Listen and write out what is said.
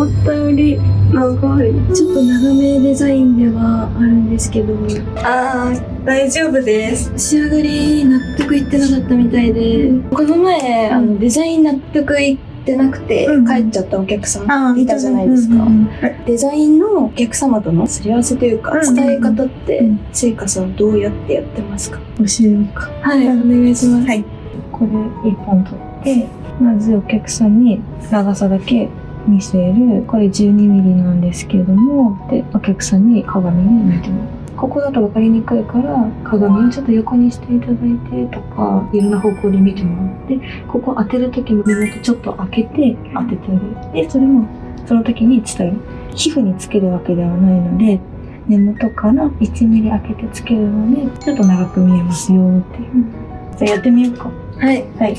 思ったより長い。ちょっと長めデザインではあるんですけど、大丈夫です。仕上がり納得いってなかったみたいで、この前デザイン納得いってなくて帰っちゃったお客さんいたじゃないですか。デザインのお客様とのすり合わせというか、伝え方ってせいかさんどうやってやってますか？教えようか。はい、お願いします。はい。これ1本取って、まずお客さんに長さだけ見せる。これ12ミリなんですけれども、で、お客さんに鏡に見てもらう。ここだと分かりにくいから、鏡をちょっと横にしていただいてとか、いろんな方向で見てもらって、ここ当てるときも目元ちょっと開けて当ててあげる。で、それもその時に伝える。皮膚につけるわけではないので、根元から1ミリ開けてつけるので、ちょっと長く見えますよっていう。じゃあやってみようか。はい。はい。